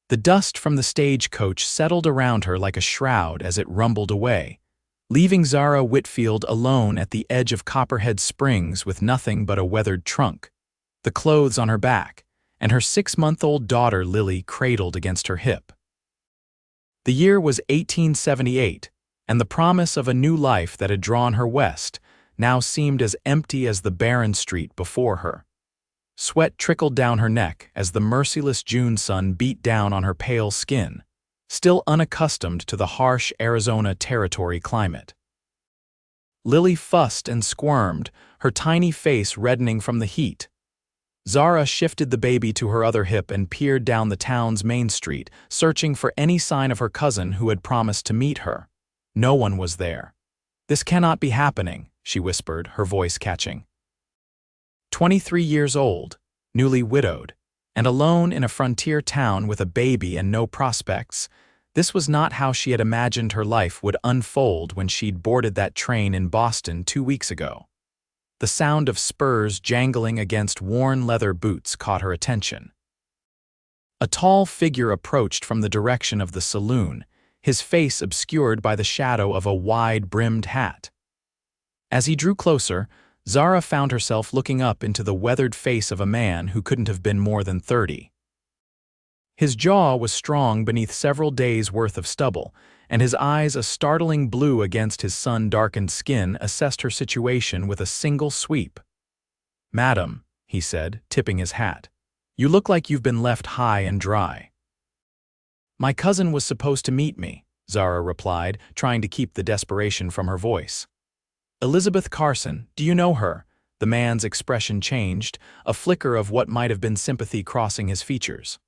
The dust from the stagecoach settled around her like a shroud as it rumbled away, leaving Zara Whitfield alone at the edge of Copperhead Springs with nothing but a weathered trunk, the clothes on her back, and her 6-month-old daughter Lily cradled against her hip. The year was 1878, and the promise of a new life that had drawn her west now seemed as empty as the barren street before her. Sweat trickled down her neck as the merciless June sun beat down on her pale skin, still unaccustomed to the harsh Arizona Territory climate. Lily fussed and squirmed, her tiny face reddening from the heat. Zara shifted the baby to her other hip and peered down the town's main street, searching for any sign of her cousin who had promised to meet her. No one was there. "This cannot be happening," she whispered, her voice catching. 23 years old, newly widowed, and alone in a frontier town with a baby and no prospects, this was not how she had imagined her life would unfold when she'd boarded that train in Boston 2 weeks ago. The sound of spurs jangling against worn leather boots caught her attention. A tall figure approached from the direction of the saloon, his face obscured by the shadow of a wide-brimmed hat. As he drew closer, Zara found herself looking up into the weathered face of a man who couldn't have been more than 30. His jaw was strong beneath several days' worth of stubble, and his eyes, a startling blue against his sun-darkened skin, assessed her situation with a single sweep. "Madam," he said, tipping his hat, "you look like you've been left high and dry." "My cousin was supposed to meet me," Zara replied, trying to keep the desperation from her voice. "Elizabeth Carson, do you know her?" The man's expression changed, a flicker of what might have been sympathy crossing his features.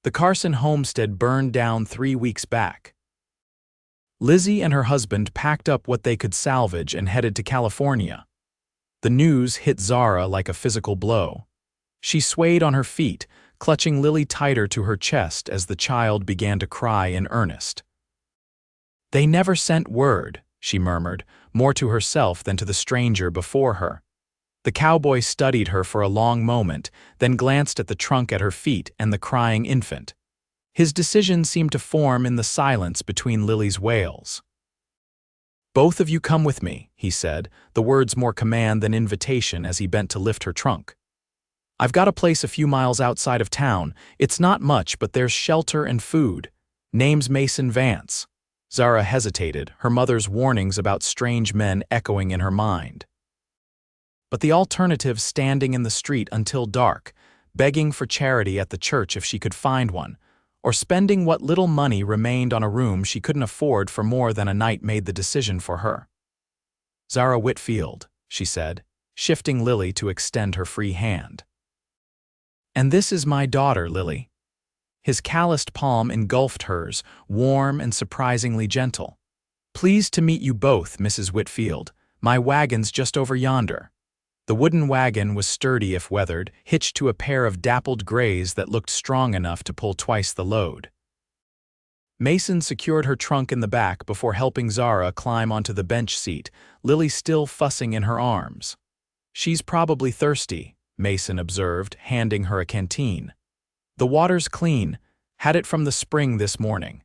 "The Carson homestead burned down 3 weeks back." Lizzie and her husband packed up what they could salvage and headed to California. The news hit Zara like a physical blow. She swayed on her feet, clutching Lily tighter to her chest as the child began to cry in earnest. "They never sent word," she murmured, more to herself than to the stranger before her. The cowboy studied her for a long moment, then glanced at the trunk at her feet and the crying infant. His decision seemed to form in the silence between Lily's wails. "Both of you come with me," he said, the words more command than invitation as he bent to lift her trunk. "I've got a place a few miles outside of town. It's not much, but there's shelter and food. Name's Mason Vance." Zara hesitated, her mother's warnings about strange men echoing in her mind. But the alternative, standing in the street until dark, begging for charity at the church if she could find one, or spending what little money remained on a room she couldn't afford for more than a night, made the decision for her. "Zara Whitfield," she said, shifting Lily to extend her free hand. "And this is my daughter, Lily." His calloused palm engulfed hers, warm and surprisingly gentle. "Pleased to meet you both, Mrs. Whitfield. My wagon's just over yonder." The wooden wagon was sturdy if weathered, hitched to a pair of dappled grays that looked strong enough to pull twice the load. Mason secured her trunk in the back before helping Zara climb onto the bench seat, Lily still fussing in her arms. "She's probably thirsty," Mason observed, handing her a canteen. "The water's clean. Had it from the spring this morning."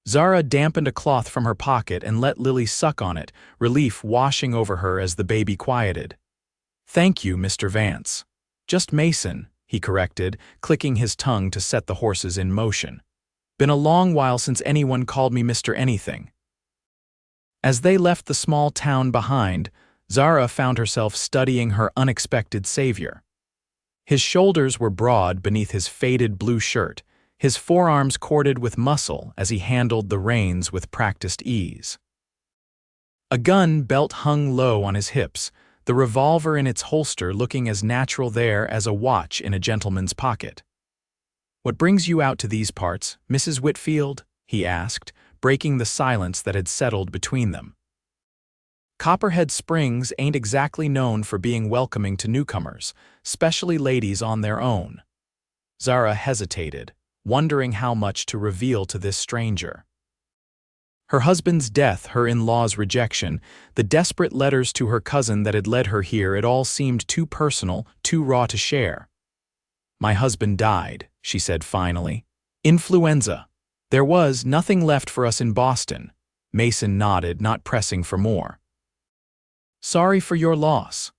Zara dampened a cloth from her pocket and let Lily suck on it, relief washing over her as the baby quieted. "Thank you, Mr. Vance." "Just Mason," he corrected, clicking his tongue to set the horses in motion. "Been a long while since anyone called me Mr. Anything." As they left the small town behind, Zara found herself studying her unexpected savior. His shoulders were broad beneath his faded blue shirt, his forearms corded with muscle as he handled the reins with practiced ease. A gun belt hung low on his hips, the revolver in its holster looking as natural there as a watch in a gentleman's pocket. "What brings you out to these parts, Mrs. Whitfield?" he asked, breaking the silence that had settled between them. Copperhead Springs ain't exactly known for being welcoming to newcomers, especially ladies on their own. Zara hesitated, wondering how much to reveal to this stranger. Her husband's death, her in-law's rejection, the desperate letters to her cousin that had led her here, it all seemed too personal, too raw to share. "My husband died," she said finally. Influenza. There was nothing left for us in Boston. Mason nodded, not pressing for more. Sorry for your loss.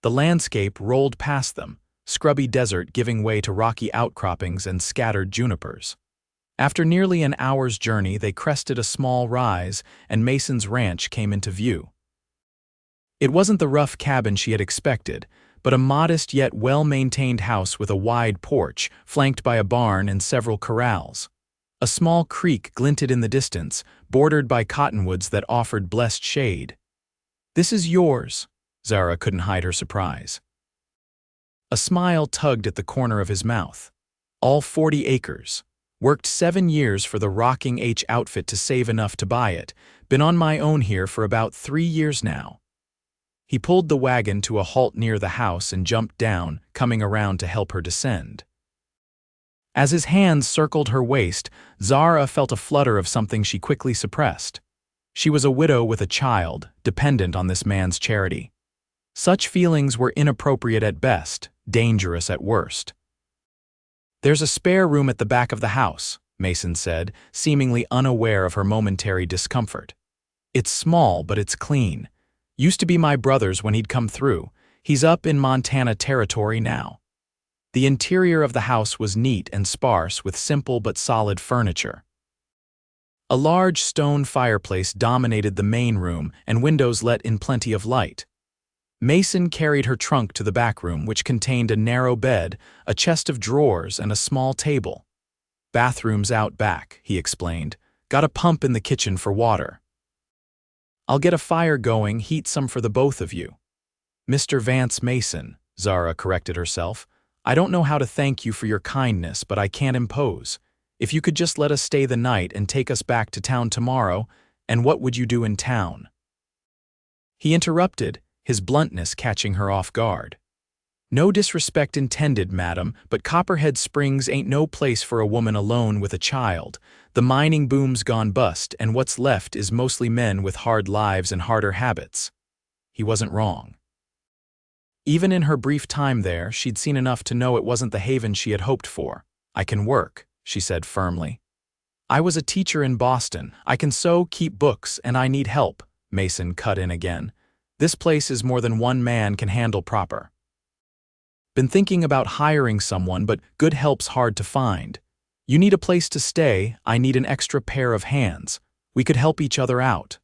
The landscape rolled past them, scrubby desert giving way to rocky outcroppings and scattered junipers. After nearly an hour's journey, they crested a small rise, and Mason's ranch came into view. It wasn't the rough cabin she had expected, but a modest yet well-maintained house with a wide porch, flanked by a barn and several corrals. A small creek glinted in the distance, bordered by cottonwoods that offered blessed shade. "This is yours." Zara couldn't hide her surprise. A smile tugged at the corner of his mouth. All 40 acres. Worked 7 years for the Rocking H outfit to save enough to buy it. Been on my own here for about 3 years now. He pulled the wagon to a halt near the house and jumped down, coming around to help her descend. As his hands circled her waist, Zara felt a flutter of something she quickly suppressed. She was a widow with a child, dependent on this man's charity. Such feelings were inappropriate at best, dangerous at worst. "There's a spare room at the back of the house," Mason said, seemingly unaware of her momentary discomfort. "It's small, but it's clean. Used to be my brother's when he'd come through. He's up in Montana territory now." The interior of the house was neat and sparse with simple but solid furniture. A large stone fireplace dominated the main room and windows let in plenty of light. Mason carried her trunk to the back room, which contained a narrow bed, a chest of drawers, and a small table. "Bathroom's out back," he explained. "Got a pump in the kitchen for water." "I'll get a fire going, heat some for the both of you." "Mr. Vance Mason," Zara corrected herself. "I don't know how to thank you for your kindness, but I can't impose. If you could just let us stay the night and take us back to town tomorrow, and what would you do in town?" He interrupted, his bluntness catching her off guard. "No disrespect intended, madam, but Copperhead Springs ain't no place for a woman alone with a child. The mining boom's gone bust, and what's left is mostly men with hard lives and harder habits." He wasn't wrong. Even in her brief time there, she'd seen enough to know it wasn't the haven she had hoped for. "I can work," she said firmly. "I was a teacher in Boston. I can sew, keep books, and I need help," Mason cut in again. "This place is more than one man can handle proper. Been thinking about hiring someone, but good help's hard to find. You need a place to stay, I need an extra pair of hands. We could help each other out."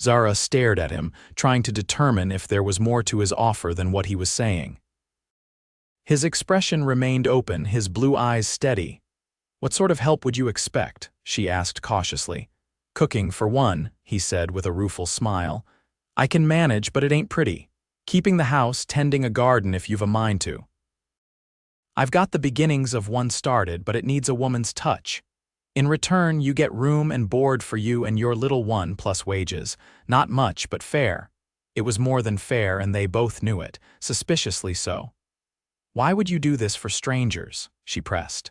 Zara stared at him, trying to determine if there was more to his offer than what he was saying. His expression remained open, his blue eyes steady. "What sort of help would you expect?" she asked cautiously. "Cooking, for one," he said with a rueful smile. "I can manage, but it ain't pretty. Keeping the house, tending a garden if you've a mind to. I've got the beginnings of one started, but it needs a woman's touch. In return, you get room and board for you and your little one plus wages. Not much, but fair." It was more than fair, and they both knew it, suspiciously so. "Why would you do this for strangers?" she pressed.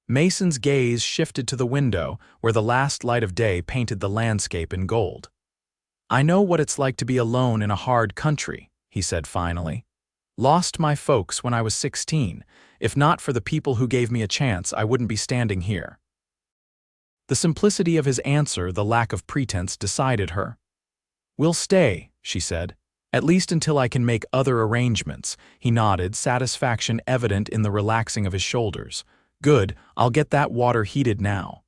Mason's gaze shifted to the window, where the last light of day painted the landscape in gold. "I know what it's like to be alone in a hard country," he said finally. "Lost my folks when I was 16. If not for the people who gave me a chance, I wouldn't be standing here." The simplicity of his answer, the lack of pretense, decided her. "We'll stay," she said. "At least until I can make other arrangements." He nodded, satisfaction evident in the relaxing of his shoulders. "Good, I'll get that water heated now."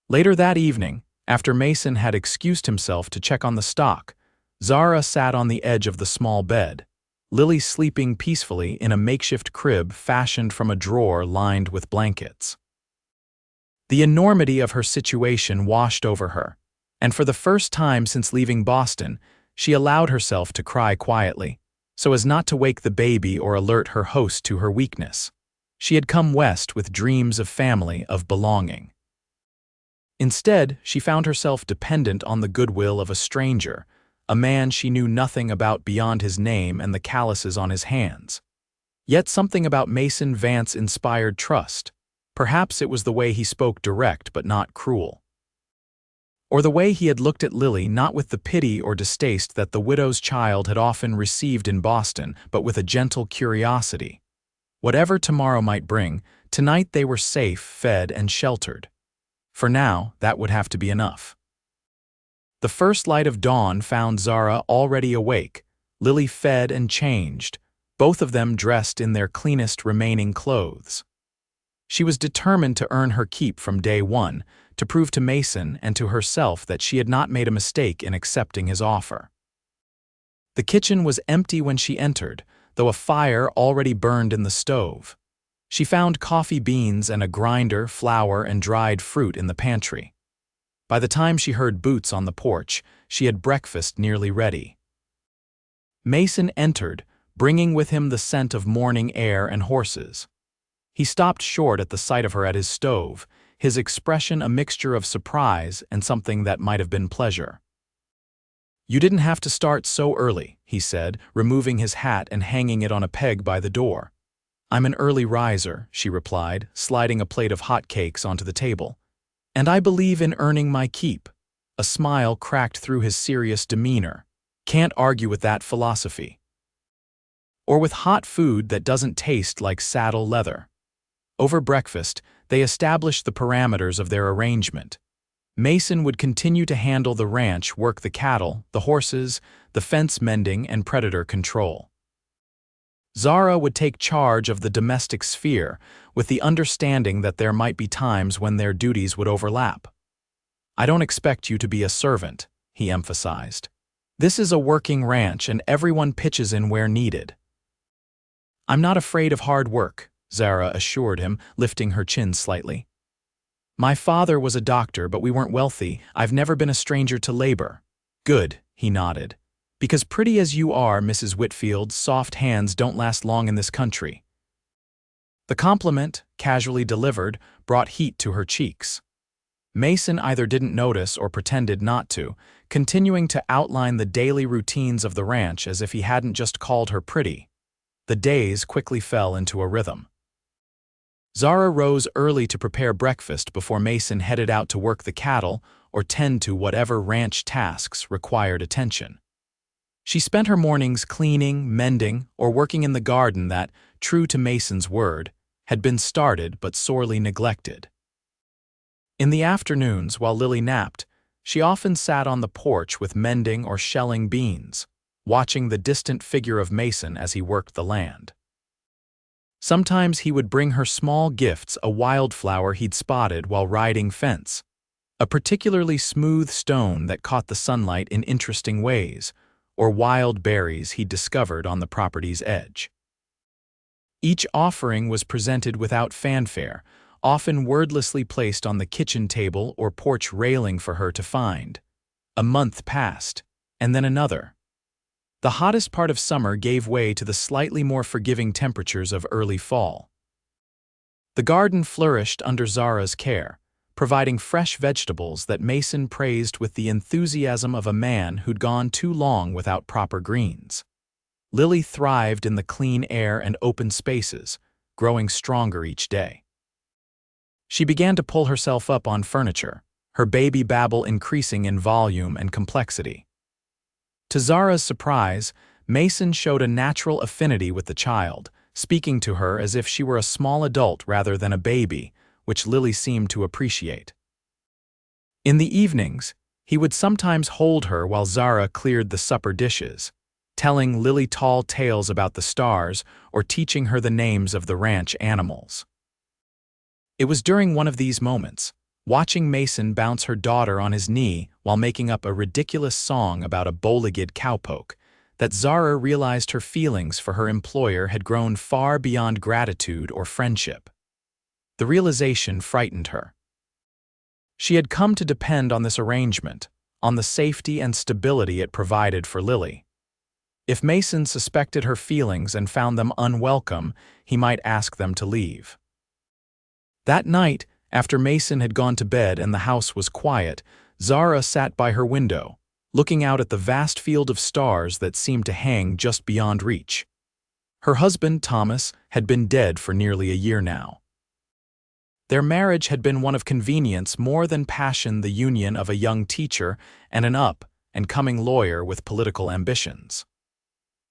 Later that evening, after Mason had excused himself to check on the stock, Zara sat on the edge of the small bed, Lily sleeping peacefully in a makeshift crib fashioned from a drawer lined with blankets. The enormity of her situation washed over her, and for the first time since leaving Boston, she allowed herself to cry quietly, so as not to wake the baby or alert her host to her weakness. She had come west with dreams of family, of belonging. Instead, she found herself dependent on the goodwill of a stranger, a man she knew nothing about beyond his name and the calluses on his hands. Yet something about Mason Vance inspired trust. Perhaps it was the way he spoke direct but not cruel. Or the way he had looked at Lily, not with the pity or distaste that the widow's child had often received in Boston, but with a gentle curiosity. Whatever tomorrow might bring, Tonight they were safe, fed, and sheltered. For now, that would have to be enough. The first light of dawn found Zara already awake, Lily fed and changed, both of them dressed in their cleanest remaining clothes. She was determined to earn her keep from day one, to prove to Mason and to herself that she had not made a mistake in accepting his offer. The kitchen was empty when she entered, though a fire already burned in the stove. She found coffee beans and a grinder, flour, and dried fruit in the pantry. By the time she heard boots on the porch, she had breakfast nearly ready. Mason entered, bringing with him the scent of morning air and horses. He stopped short at the sight of her at his stove, his expression a mixture of surprise and something that might have been pleasure. "You didn't have to start so early," he said, removing his hat and hanging it on a peg by the door. "I'm an early riser," she replied, sliding a plate of hot cakes onto the table. "And I believe in earning my keep." A smile cracked through his serious demeanor. "Can't argue with that philosophy. Or with hot food that doesn't taste like saddle leather." Over breakfast, they established the parameters of their arrangement. Mason would continue to handle the ranch, work the cattle, the horses, the fence mending, and predator control. Zara would take charge of the domestic sphere, with the understanding that there might be times when their duties would overlap. "I don't expect you to be a servant," he emphasized. "This is a working ranch and everyone pitches in where needed." "I'm not afraid of hard work," Zara assured him, lifting her chin slightly. "My father was a doctor, but we weren't wealthy. I've never been a stranger to labor." "Good," he nodded. "Because pretty as you are, Mrs. Whitfield, soft hands don't last long in this country." The compliment, casually delivered, brought heat to her cheeks. Mason either didn't notice or pretended not to, continuing to outline the daily routines of the ranch as if he hadn't just called her pretty. The days quickly fell into a rhythm. Zara rose early to prepare breakfast before Mason headed out to work the cattle or tend to whatever ranch tasks required attention. She spent her mornings cleaning, mending, or working in the garden that, true to Mason's word, had been started but sorely neglected. In the afternoons, while Lily napped, she often sat on the porch with mending or shelling beans, watching the distant figure of Mason as he worked the land. Sometimes he would bring her small gifts, a wildflower he'd spotted while riding fence, a particularly smooth stone that caught the sunlight in interesting ways, or wild berries he'd discovered on the property's edge. Each offering was presented without fanfare, often wordlessly placed on the kitchen table or porch railing for her to find. A month passed, and then another. The hottest part of summer gave way to the slightly more forgiving temperatures of early fall. The garden flourished under Zara's care, providing fresh vegetables that Mason praised with the enthusiasm of a man who'd gone too long without proper greens. Lily thrived in the clean air and open spaces, growing stronger each day. She began to pull herself up on furniture, her baby babble increasing in volume and complexity. To Zara's surprise, Mason showed a natural affinity with the child, speaking to her as if she were a small adult rather than a baby, which Lily seemed to appreciate. In the evenings, he would sometimes hold her while Zara cleared the supper dishes, telling Lily tall tales about the stars or teaching her the names of the ranch animals. It was during one of these moments, watching Mason bounce her daughter on his knee while making up a ridiculous song about a bow-legged cowpoke, that Zara realized her feelings for her employer had grown far beyond gratitude or friendship. The realization frightened her. She had come to depend on this arrangement, on the safety and stability it provided for Lily. If Mason suspected her feelings and found them unwelcome, he might ask them to leave. That night, after Mason had gone to bed and the house was quiet, Zara sat by her window, looking out at the vast field of stars that seemed to hang just beyond reach. Her husband, Thomas, had been dead for nearly a year now. Their marriage had been one of convenience more than passion, the union of a young teacher and an up-and-coming lawyer with political ambitions.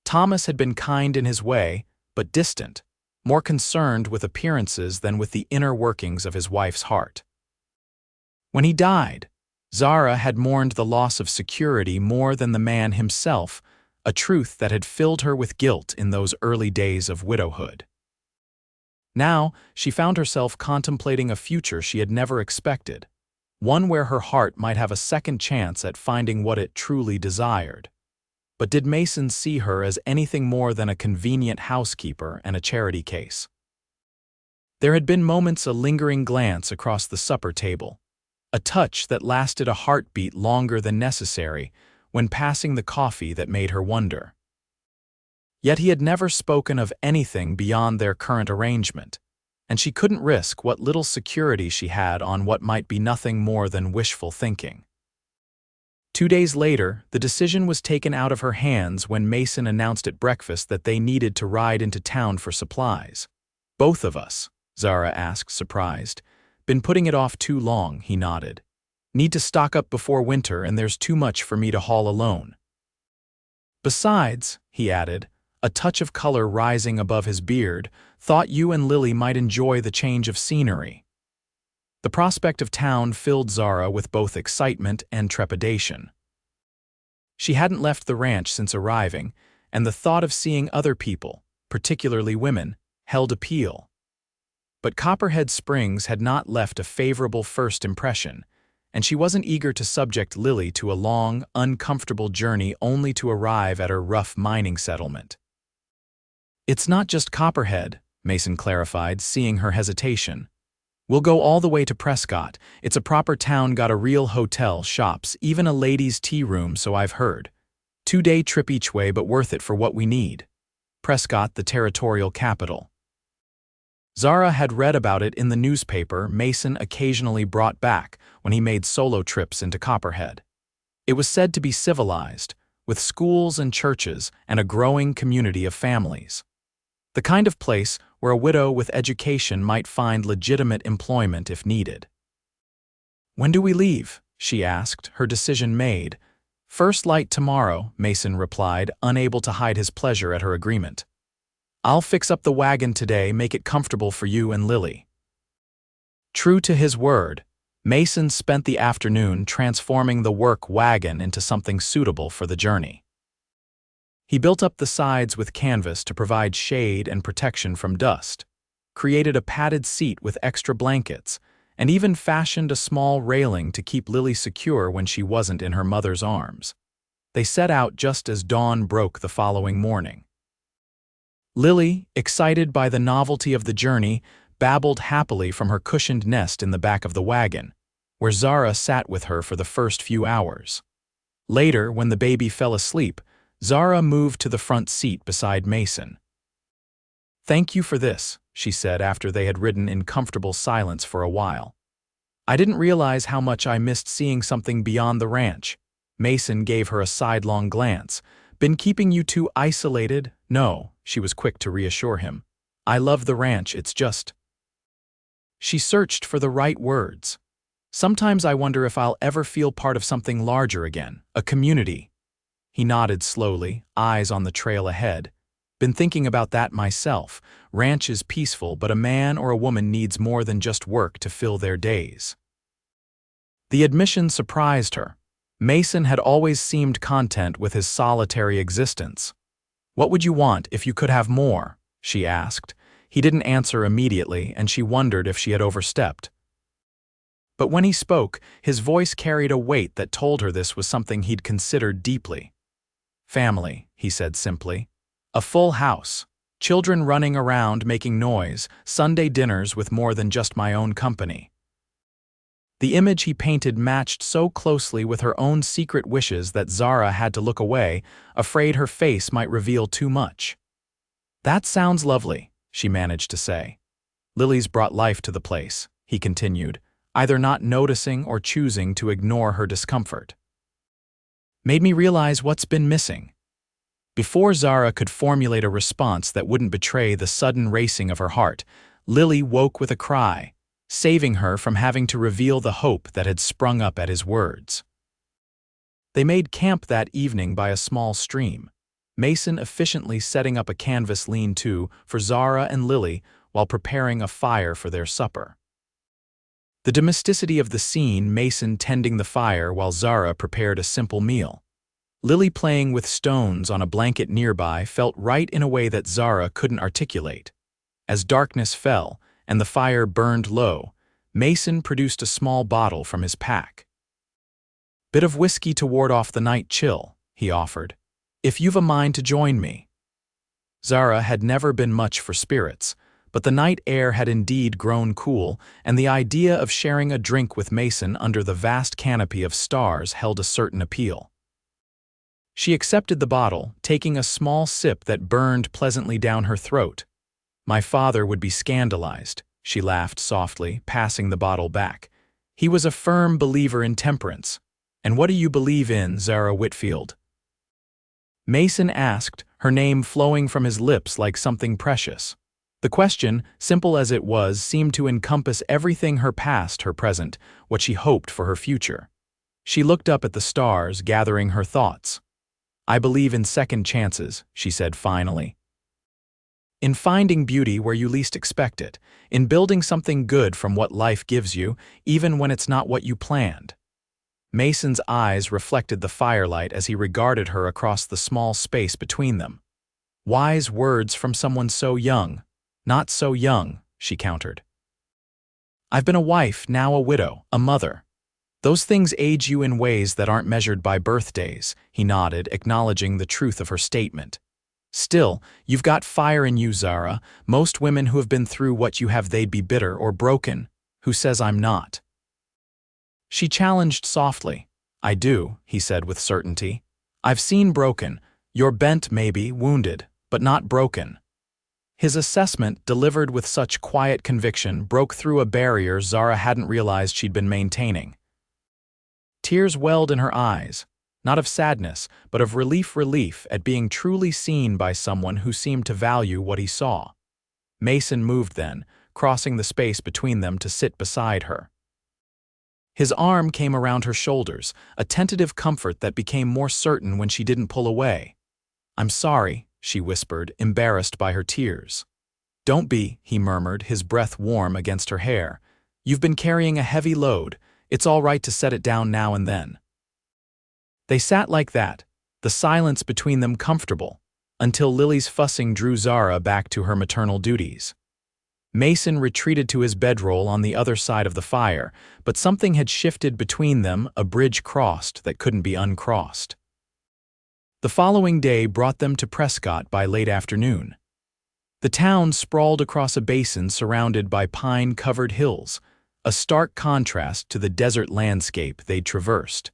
Thomas had been kind in his way, but distant, more concerned with appearances than with the inner workings of his wife's heart. When he died, Zara had mourned the loss of security more than the man himself, a truth that had filled her with guilt in those early days of widowhood. Now, she found herself contemplating a future she had never expected, one where her heart might have a second chance at finding what it truly desired. But did Mason see her as anything more than a convenient housekeeper and a charity case? There had been moments a lingering glance across the supper table, a touch that lasted a heartbeat longer than necessary when passing the coffee that made her wonder. Yet he had never spoken of anything beyond their current arrangement, and she couldn't risk what little security she had on what might be nothing more than wishful thinking. 2 days later, the decision was taken out of her hands when Mason announced at breakfast that they needed to ride into town for supplies. "Both of us?" Zara asked, surprised. "Been putting it off too long," he nodded. "Need to stock up before winter, and there's too much for me to haul alone." "Besides," he added, a touch of color rising above his beard, "thought you and Lily might enjoy the change of scenery." The prospect of town filled Zara with both excitement and trepidation. She hadn't left the ranch since arriving, and the thought of seeing other people, particularly women, held appeal. But Copperhead Springs had not left a favorable first impression, and she wasn't eager to subject Lily to a long, uncomfortable journey only to arrive at her rough mining settlement. "It's not just Copperhead," Mason clarified, seeing her hesitation. "We'll go all the way to Prescott. It's a proper town, got a real hotel, shops, even a ladies' tea room, so I've heard. 2-day trip each way, but worth it for what we need. Prescott, the territorial capital." Zara had read about it in the newspaper Mason occasionally brought back when he made solo trips into Copperhead. It was said to be civilized, with schools and churches and a growing community of families. The kind of place where a widow with education might find legitimate employment if needed. "When do we leave?" she asked, her decision made. "First light tomorrow," Mason replied, unable to hide his pleasure at her agreement. "I'll fix up the wagon today, make it comfortable for you and Lily." True to his word, Mason spent the afternoon transforming the work wagon into something suitable for the journey. He built up the sides with canvas to provide shade and protection from dust, created a padded seat with extra blankets, and even fashioned a small railing to keep Lily secure when she wasn't in her mother's arms. They set out just as dawn broke the following morning. Lily, excited by the novelty of the journey, babbled happily from her cushioned nest in the back of the wagon, where Zara sat with her for the first few hours. Later, when the baby fell asleep, Zara moved to the front seat beside Mason. "Thank you for this," she said after they had ridden in comfortable silence for a while. "I didn't realize how much I missed seeing something beyond the ranch." Mason gave her a sidelong glance. "Been keeping you too isolated?" "No," she was quick to reassure him. "I love the ranch, it's just—" She searched for the right words. "Sometimes I wonder if I'll ever feel part of something larger again, a community." He nodded slowly, eyes on the trail ahead. "Been thinking about that myself. Ranch is peaceful, but a man or a woman needs more than just work to fill their days." The admission surprised her. Mason had always seemed content with his solitary existence. "What would you want if you could have more?" she asked. He didn't answer immediately, and she wondered if she had overstepped. But when he spoke, his voice carried a weight that told her this was something he'd considered deeply. "Family," he said simply. "A full house. Children running around making noise, Sunday dinners with more than just my own company." The image he painted matched so closely with her own secret wishes that Zara had to look away, afraid her face might reveal too much. "That sounds lovely," she managed to say. "Lily's brought life to the place," he continued, either not noticing or choosing to ignore her discomfort. "Made me realize what's been missing." Before Zara could formulate a response that wouldn't betray the sudden racing of her heart, Lily woke with a cry, saving her from having to reveal the hope that had sprung up at his words. They made camp that evening by a small stream. Mason efficiently setting up a canvas lean-to for Zara and Lily while preparing a fire for their supper. The domesticity of the scene, Mason tending the fire while Zara prepared a simple meal. Lily playing with stones on a blanket nearby felt right in a way that Zara couldn't articulate. As darkness fell and the fire burned low, Mason produced a small bottle from his pack. "Bit of whiskey to ward off the night chill," he offered. "If you've a mind to join me." Zara had never been much for spirits, but the night air had indeed grown cool, and the idea of sharing a drink with Mason under the vast canopy of stars held a certain appeal. She accepted the bottle, taking a small sip that burned pleasantly down her throat. "My father would be scandalized," she laughed softly, passing the bottle back. "He was a firm believer in temperance." "And what do you believe in, Zara Whitfield?" Mason asked, her name flowing from his lips like something precious. The question, simple as it was, seemed to encompass everything: her past, her present, what she hoped for her future. She looked up at the stars, gathering her thoughts. "I believe in second chances," she said finally. "In finding beauty where you least expect it, in building something good from what life gives you, even when it's not what you planned." Mason's eyes reflected the firelight as he regarded her across the small space between them. "Wise words from someone so young." "Not so young," she countered. "I've been a wife, now a widow, a mother. Those things age you in ways that aren't measured by birthdays," he nodded, acknowledging the truth of her statement. "Still, you've got fire in you, Zara. Most women who have been through what you have, they'd be bitter or broken. Who says I'm not?" She challenged softly. "I do," he said with certainty. "I've seen broken. You're bent maybe, wounded, but not broken." His assessment, delivered with such quiet conviction, broke through a barrier Zara hadn't realized she'd been maintaining. Tears welled in her eyes, not of sadness, but of relief at being truly seen by someone who seemed to value what he saw. Mason moved then, crossing the space between them to sit beside her. His arm came around her shoulders, a tentative comfort that became more certain when she didn't pull away. "I'm sorry," she whispered, embarrassed by her tears. "Don't be," he murmured, his breath warm against her hair. "You've been carrying a heavy load. It's all right to set it down now and then." They sat like that, the silence between them comfortable, until Lily's fussing drew Zara back to her maternal duties. Mason retreated to his bedroll on the other side of the fire, but something had shifted between them, a bridge crossed that couldn't be uncrossed. The following day brought them to Prescott by late afternoon. The town sprawled across a basin surrounded by pine-covered hills, a stark contrast to the desert landscape they'd traversed.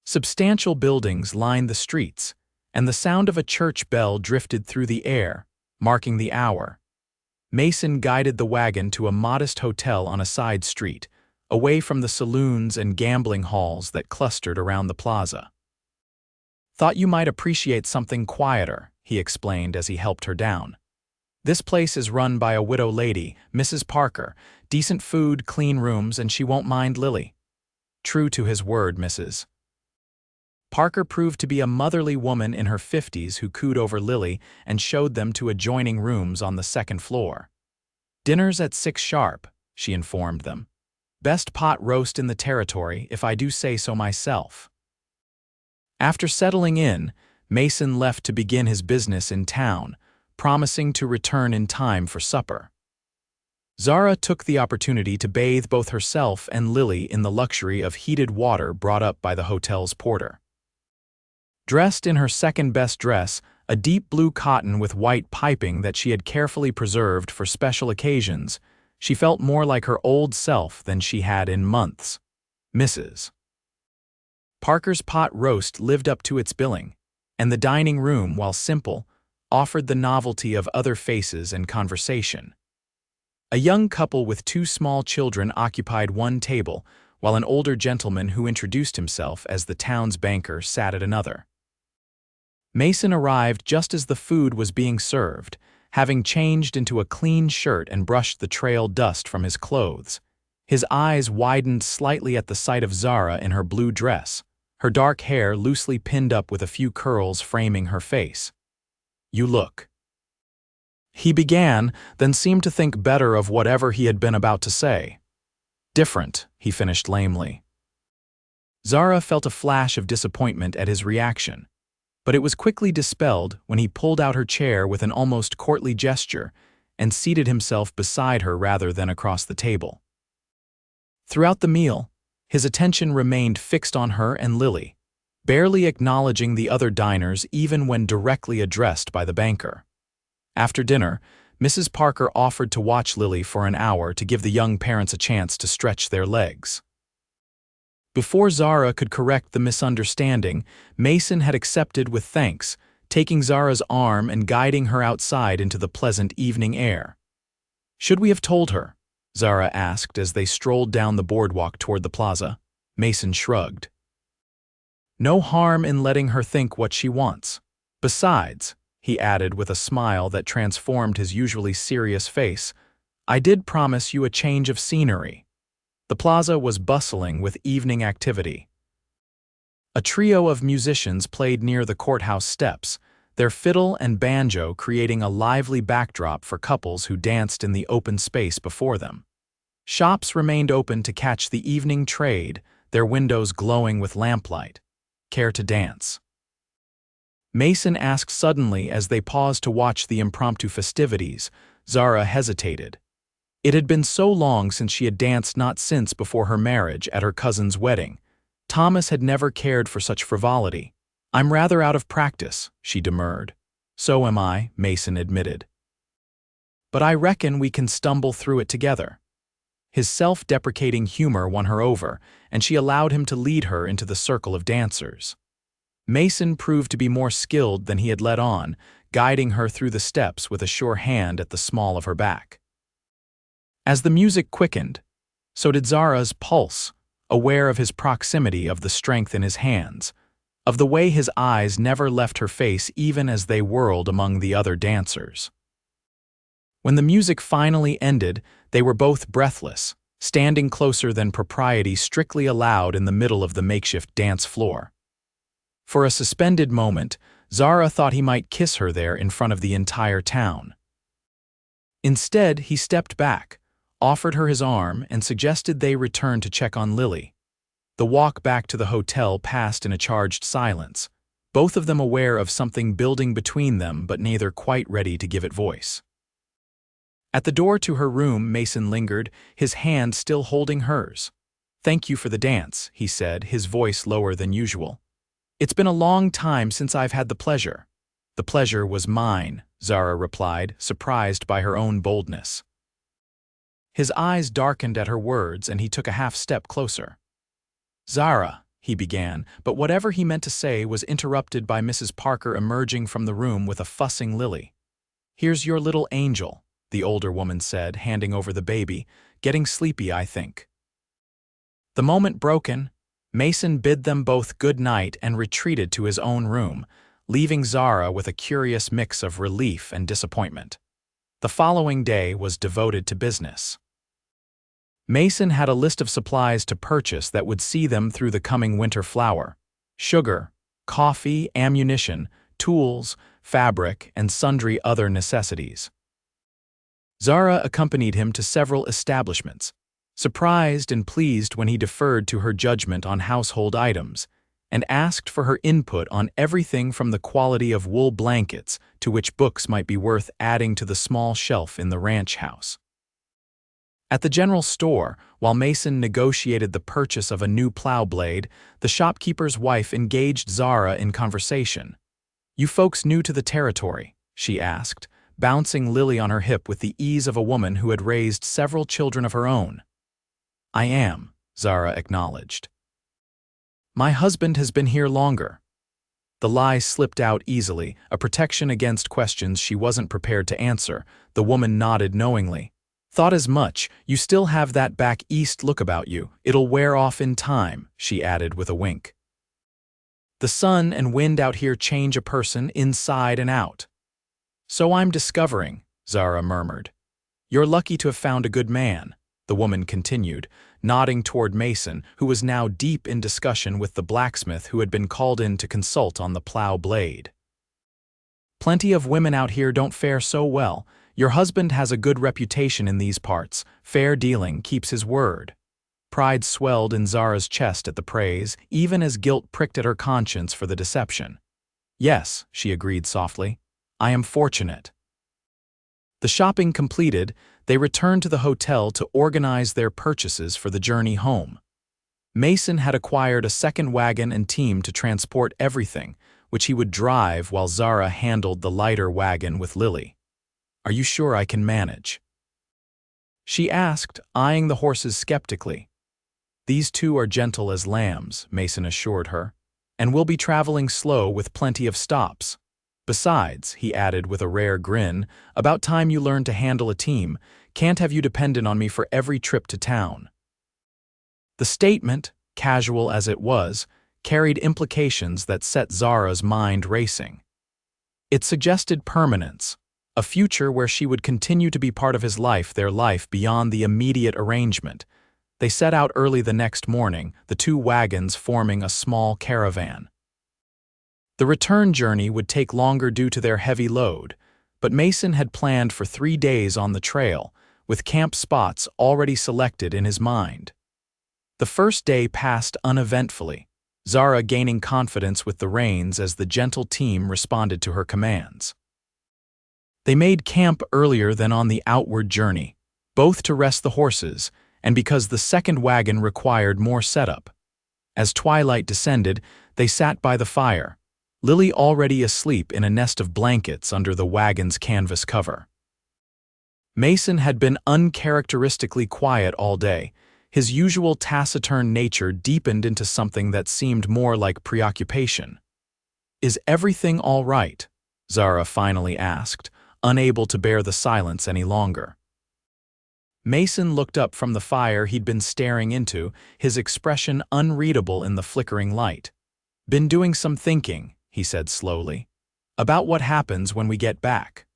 Substantial buildings lined the streets, and the sound of a church bell drifted through the air, marking the hour. Mason guided the wagon to a modest hotel on a side street, away from the saloons and gambling halls that clustered around the plaza. "Thought you might appreciate something quieter," he explained as he helped her down. "This place is run by a widow lady, Mrs. Parker. Decent food, clean rooms, and she won't mind Lily." True to his word, Mrs. Parker proved to be a motherly woman in her 50s who cooed over Lily and showed them to adjoining rooms on the second floor. "Dinner's at 6 sharp," she informed them. "Best pot roast in the territory, if I do say so myself." After settling in, Mason left to begin his business in town, promising to return in time for supper. Zara took the opportunity to bathe both herself and Lily in the luxury of heated water brought up by the hotel's porter. Dressed in her second-best dress, a deep blue cotton with white piping that she had carefully preserved for special occasions, she felt more like her old self than she had in months. Mrs. Parker's pot roast lived up to its billing, and the dining room, while simple, offered the novelty of other faces and conversation. A young couple with 2 small children occupied one table, while an older gentleman who introduced himself as the town's banker sat at another. Mason arrived just as the food was being served, having changed into a clean shirt and brushed the trail dust from his clothes. His eyes widened slightly at the sight of Zara in her blue dress, her dark hair loosely pinned up with a few curls framing her face. "You look." He began, then seemed to think better of whatever he had been about to say. "Different," he finished lamely. Zara felt a flash of disappointment at his reaction, but it was quickly dispelled when he pulled out her chair with an almost courtly gesture and seated himself beside her rather than across the table. Throughout the meal, his attention remained fixed on her and Lily, barely acknowledging the other diners even when directly addressed by the banker. After dinner, Mrs. Parker offered to watch Lily for an hour to give the young parents a chance to stretch their legs. Before Zara could correct the misunderstanding, Mason had accepted with thanks, taking Zara's arm and guiding her outside into the pleasant evening air. "Should we have told her?" Zara asked as they strolled down the boardwalk toward the plaza. Mason shrugged. "No harm in letting her think what she wants. Besides," he added with a smile that transformed his usually serious face, "I did promise you a change of scenery." The plaza was bustling with evening activity. A trio of musicians played near the courthouse steps, their fiddle and banjo creating a lively backdrop for couples who danced in the open space before them. Shops remained open to catch the evening trade, their windows glowing with lamplight. "Care to dance?" Mason asked suddenly as they paused to watch the impromptu festivities. Zara hesitated. It had been so long since she had danced, not since before her marriage at her cousin's wedding. Thomas had never cared for such frivolity. "I'm rather out of practice," she demurred. "So am I," Mason admitted. "But I reckon we can stumble through it together." His self-deprecating humor won her over, and she allowed him to lead her into the circle of dancers. Mason proved to be more skilled than he had let on, guiding her through the steps with a sure hand at the small of her back. As the music quickened, so did Zara's pulse, aware of his proximity, of the strength in his hands, of the way his eyes never left her face even as they whirled among the other dancers. When the music finally ended, they were both breathless, standing closer than propriety strictly allowed in the middle of the makeshift dance floor. For a suspended moment, Zara thought he might kiss her there in front of the entire town. Instead, he stepped back, offered her his arm, and suggested they return to check on Lily. The walk back to the hotel passed in a charged silence, both of them aware of something building between them but neither quite ready to give it voice. At the door to her room, Mason lingered, his hand still holding hers. "Thank you for the dance," he said, his voice lower than usual. "It's been a long time since I've had the pleasure." "The pleasure was mine," Zara replied, surprised by her own boldness. His eyes darkened at her words, and he took a half-step closer. "Zara," he began, but whatever he meant to say was interrupted by Mrs. Parker emerging from the room with a fussing Lily. "Here's your little angel," the older woman said, handing over the baby. "Getting sleepy, I think." The moment broken, Mason bid them both good night and retreated to his own room, leaving Zara with a curious mix of relief and disappointment. The following day was devoted to business. Mason had a list of supplies to purchase that would see them through the coming winter flower: sugar, coffee, ammunition, tools, fabric, and sundry other necessities. Zara accompanied him to several establishments, surprised and pleased when he deferred to her judgment on household items, and asked for her input on everything from the quality of wool blankets to which books might be worth adding to the small shelf in the ranch house. At the general store, while Mason negotiated the purchase of a new plow blade, the shopkeeper's wife engaged Zara in conversation. "You folks new to the territory?" she asked, bouncing Lily on her hip with the ease of a woman who had raised several children of her own. "I am," Zara acknowledged. "My husband has been here longer." The lie slipped out easily, a protection against questions she wasn't prepared to answer. The woman nodded knowingly. "Thought as much. You still have that back east look about you. It'll wear off in time," she added with a wink. "The sun and wind out here change a person inside and out." "So I'm discovering," Zara murmured. "You're lucky to have found a good man," the woman continued, nodding toward Mason, who was now deep in discussion with the blacksmith who had been called in to consult on the plow blade. "Plenty of women out here don't fare so well. Your husband has a good reputation in these parts. Fair dealing, keeps his word." Pride swelled in Zara's chest at the praise, even as guilt pricked at her conscience for the deception. "Yes," she agreed softly. "I am fortunate." The shopping completed, they returned to the hotel to organize their purchases for the journey home. Mason had acquired a second wagon and team to transport everything, which he would drive while Zara handled the lighter wagon with Lily. "Are you sure I can manage?" she asked, eyeing the horses skeptically. "These two are gentle as lambs," Mason assured her, "and we'll be traveling slow with plenty of stops. Besides," he added with a rare grin, "about time you learned to handle a team. Can't have you dependent on me for every trip to town." The statement, casual as it was, carried implications that set Zara's mind racing. It suggested permanence, a future where she would continue to be part of his life, their life beyond the immediate arrangement. They set out early the next morning, the two wagons forming a small caravan. The return journey would take longer due to their heavy load, but Mason had planned for 3 days on the trail, with camp spots already selected in his mind. The first day passed uneventfully, Zara gaining confidence with the reins as the gentle team responded to her commands. They made camp earlier than on the outward journey, both to rest the horses, and because the second wagon required more setup. As twilight descended, they sat by the fire, Lily already asleep in a nest of blankets under the wagon's canvas cover. Mason had been uncharacteristically quiet all day. His usual taciturn nature deepened into something that seemed more like preoccupation. "Is everything all right?" Zara finally asked, unable to bear the silence any longer. Mason looked up from the fire he'd been staring into, his expression unreadable in the flickering light. "Been doing some thinking," he said slowly, "about what happens when we get back."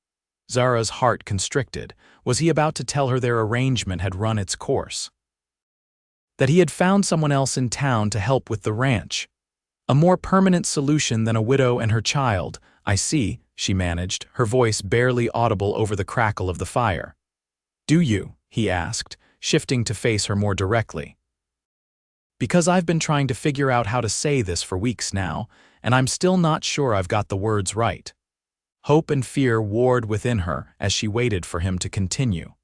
Zara's heart constricted. Was he about to tell her their arrangement had run its course? That he had found someone else in town to help with the ranch? A more permanent solution than a widow and her child. "I see," she managed, her voice barely audible over the crackle of the fire. "Do you?" he asked, shifting to face her more directly. "Because I've been trying to figure out how to say this for weeks now, and I'm still not sure I've got the words right." Hope and fear warred within her as she waited for him to continue.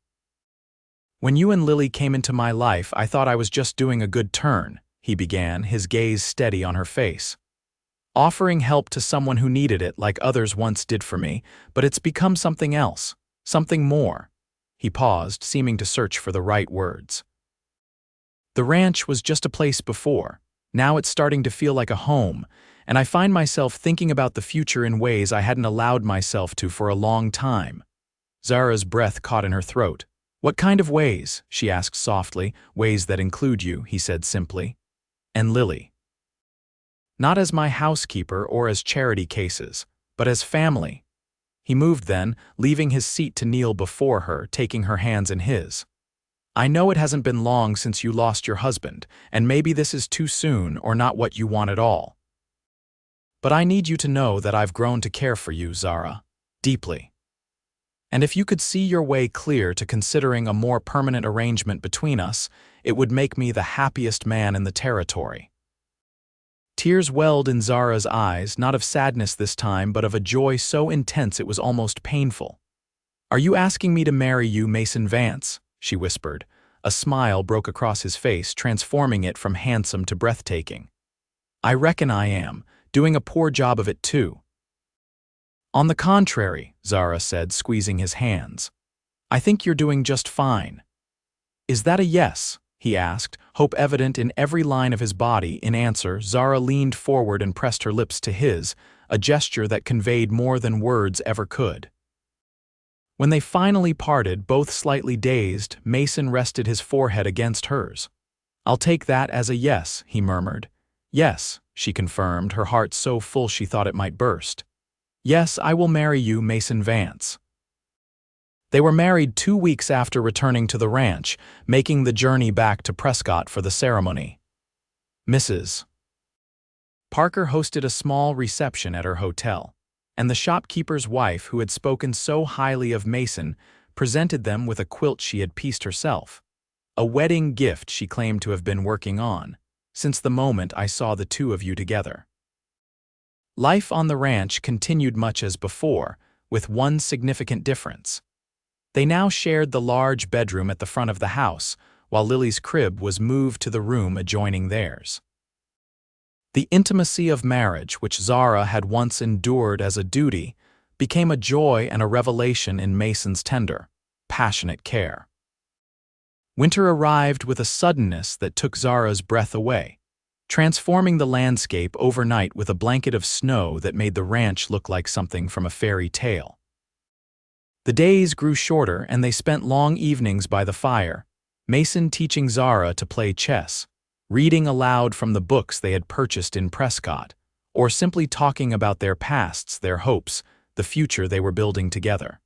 "When you and Lily came into my life, I thought I was just doing a good turn," he began, his gaze steady on her face. "Offering help to someone who needed it like others once did for me, but it's become something else, something more." He paused, seeming to search for the right words. "The ranch was just a place before. Now it's starting to feel like a home, and I find myself thinking about the future in ways I hadn't allowed myself to for a long time." Zara's breath caught in her throat. "What kind of ways?" she asked softly. "Ways that include you," he said simply. "And Lily." "Not as my housekeeper or as charity cases, but as family." He moved then, leaving his seat to kneel before her, taking her hands in his. "I know it hasn't been long since you lost your husband, and maybe this is too soon or not what you want at all. But I need you to know that I've grown to care for you, Zara, deeply. And if you could see your way clear to considering a more permanent arrangement between us, it would make me the happiest man in the territory." Tears welled in Zara's eyes, not of sadness this time, but of a joy so intense it was almost painful. "Are you asking me to marry you, Mason Vance?" she whispered. A smile broke across his face, transforming it from handsome to breathtaking. "I reckon I am, doing a poor job of it too." "On the contrary," Zara said, squeezing his hands. "I think you're doing just fine." "Is that a yes?" he asked, hope evident in every line of his body. In answer, Zara leaned forward and pressed her lips to his, a gesture that conveyed more than words ever could. When they finally parted, both slightly dazed, Mason rested his forehead against hers. "I'll take that as a yes," he murmured. "Yes," she confirmed, her heart so full she thought it might burst. "Yes, I will marry you, Mason Vance." They were married 2 weeks after returning to the ranch, making the journey back to Prescott for the ceremony. Mrs. Parker hosted a small reception at her hotel, and the shopkeeper's wife, who had spoken so highly of Mason, presented them with a quilt she had pieced herself, a wedding gift she claimed to have been working on since the moment I saw the two of you together. Life on the ranch continued much as before, with one significant difference. They now shared the large bedroom at the front of the house, while Lily's crib was moved to the room adjoining theirs. The intimacy of marriage, which Zara had once endured as a duty, became a joy and a revelation in Mason's tender, passionate care. Winter arrived with a suddenness that took Zara's breath away, transforming the landscape overnight with a blanket of snow that made the ranch look like something from a fairy tale. The days grew shorter and they spent long evenings by the fire, Mason teaching Zara to play chess, reading aloud from the books they had purchased in Prescott, or simply talking about their pasts, their hopes, the future they were building together.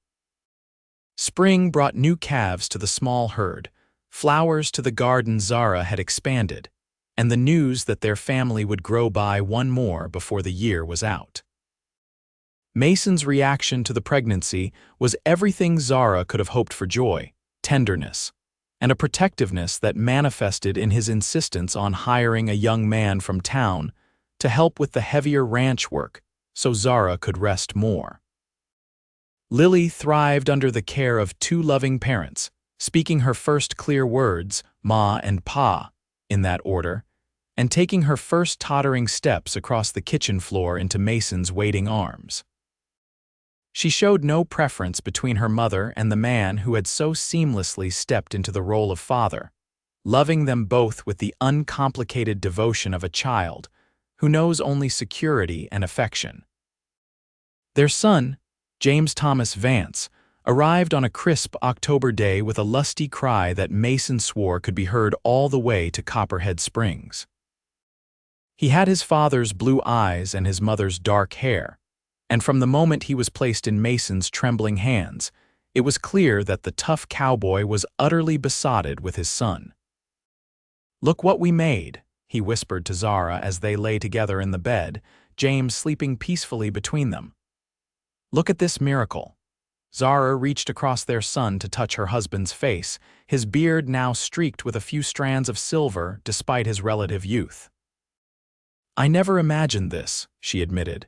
Spring brought new calves to the small herd, flowers to the garden Zara had expanded, and the news that their family would grow by one more before the year was out. Mason's reaction to the pregnancy was everything Zara could have hoped for: joy, tenderness, and a protectiveness that manifested in his insistence on hiring a young man from town to help with the heavier ranch work so Zara could rest more. Lily thrived under the care of two loving parents, speaking her first clear words, Ma and Pa, in that order, and taking her first tottering steps across the kitchen floor into Mason's waiting arms. She showed no preference between her mother and the man who had so seamlessly stepped into the role of father, loving them both with the uncomplicated devotion of a child who knows only security and affection. Their son, James Thomas Vance, arrived on a crisp October day with a lusty cry that Mason swore could be heard all the way to Copperhead Springs. He had his father's blue eyes and his mother's dark hair, and from the moment he was placed in Mason's trembling hands, it was clear that the tough cowboy was utterly besotted with his son. "Look what we made," he whispered to Zara as they lay together in the bed, James sleeping peacefully between them. "Look at this miracle." Zara reached across their son to touch her husband's face, his beard now streaked with a few strands of silver despite his relative youth. "I never imagined this," she admitted.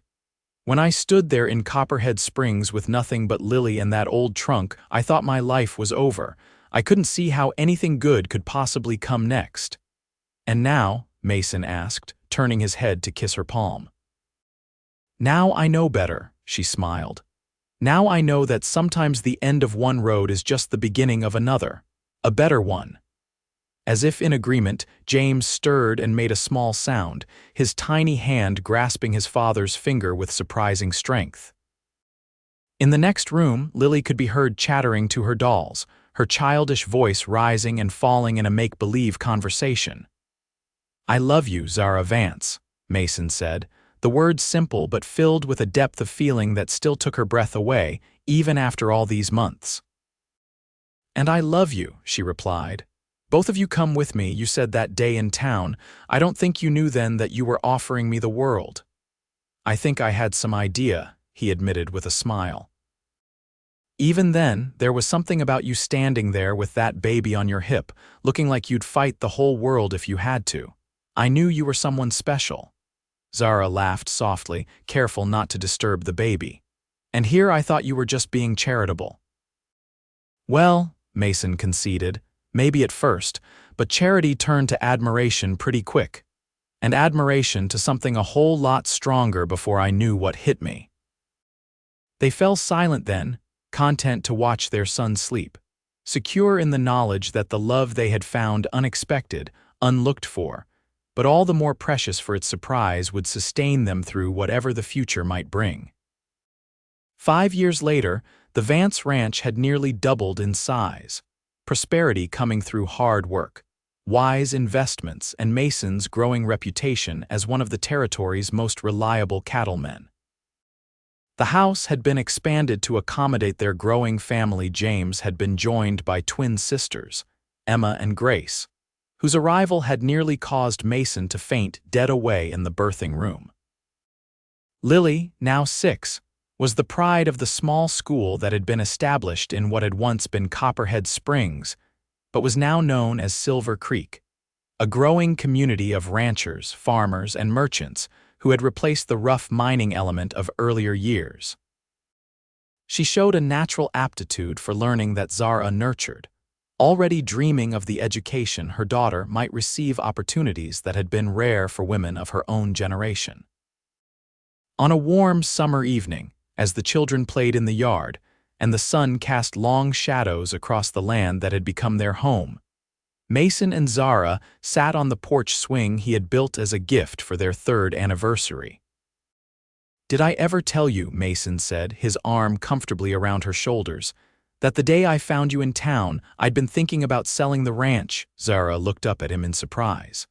"When I stood there in Copperhead Springs with nothing but Lily and that old trunk, I thought my life was over. I couldn't see how anything good could possibly come next." "And now?" Mason asked, turning his head to kiss her palm. "Now I know better," she smiled. "Now I know that sometimes the end of one road is just the beginning of another, a better one." As if in agreement, James stirred and made a small sound, his tiny hand grasping his father's finger with surprising strength. In the next room, Lily could be heard chattering to her dolls, her childish voice rising and falling in a make-believe conversation. "I love you, Zara Vance," Mason said, the words simple but filled with a depth of feeling that still took her breath away, even after all these months. "And I love you," she replied. "Both of you come with me, you said that day in town. I don't think you knew then that you were offering me the world." "I think I had some idea," he admitted with a smile. "Even then, there was something about you standing there with that baby on your hip, looking like you'd fight the whole world if you had to. I knew you were someone special." Zara laughed softly, careful not to disturb the baby. "And here I thought you were just being charitable." "Well," Mason conceded, "maybe at first, but charity turned to admiration pretty quick. And admiration to something a whole lot stronger before I knew what hit me." They fell silent then, content to watch their son sleep, secure in the knowledge that the love they had found unexpected, unlooked for, but all the more precious for its surprise would sustain them through whatever the future might bring. 5 years later, the Vance Ranch had nearly doubled in size, prosperity coming through hard work, wise investments, and Mason's growing reputation as one of the territory's most reliable cattlemen. The house had been expanded to accommodate their growing family. James had been joined by twin sisters, Emma and Grace, whose arrival had nearly caused Mason to faint dead away in the birthing room. Lily, now 6, was the pride of the small school that had been established in what had once been Copperhead Springs, but was now known as Silver Creek, a growing community of ranchers, farmers, and merchants who had replaced the rough mining element of earlier years. She showed a natural aptitude for learning that Zara nurtured, already dreaming of the education her daughter might receive, opportunities that had been rare for women of her own generation. On a warm summer evening, as the children played in the yard, and the sun cast long shadows across the land that had become their home, Mason and Zara sat on the porch swing he had built as a gift for their 3rd anniversary. "Did I ever tell you," Mason said, his arm comfortably around her shoulders, "that the day I found you in town, I'd been thinking about selling the ranch?" Zara looked up at him in surprise.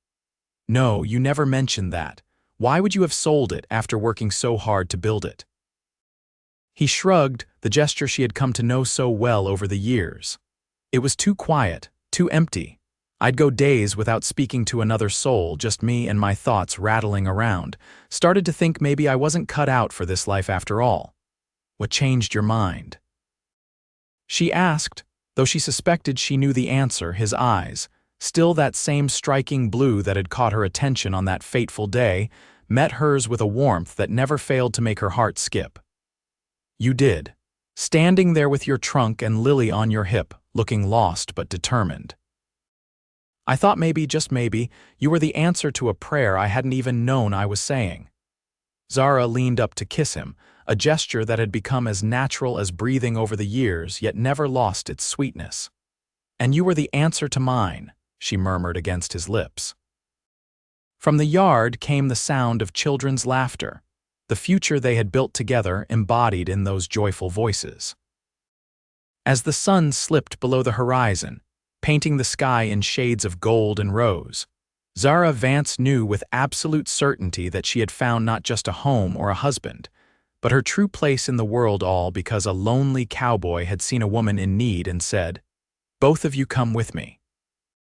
"No, you never mentioned that. Why would you have sold it after working so hard to build it?" He shrugged, the gesture she had come to know so well over the years. "It was too quiet, too empty. I'd go days without speaking to another soul, just me and my thoughts rattling around. Started to think maybe I wasn't cut out for this life after all." "What changed your mind?" she asked, though she suspected she knew the answer. His eyes, still that same striking blue that had caught her attention on that fateful day, met hers with a warmth that never failed to make her heart skip. "You did. Standing there with your trunk and Lily on your hip, looking lost but determined. I thought maybe, just maybe, you were the answer to a prayer I hadn't even known I was saying." Zara leaned up to kiss him, a gesture that had become as natural as breathing over the years, yet never lost its sweetness. "And you were the answer to mine," she murmured against his lips. From the yard came the sound of children's laughter, the future they had built together embodied in those joyful voices. As the sun slipped below the horizon, painting the sky in shades of gold and rose, Zara Vance knew with absolute certainty that she had found not just a home or a husband, but her true place in the world, all because a lonely cowboy had seen a woman in need and said, "Both of you come with me."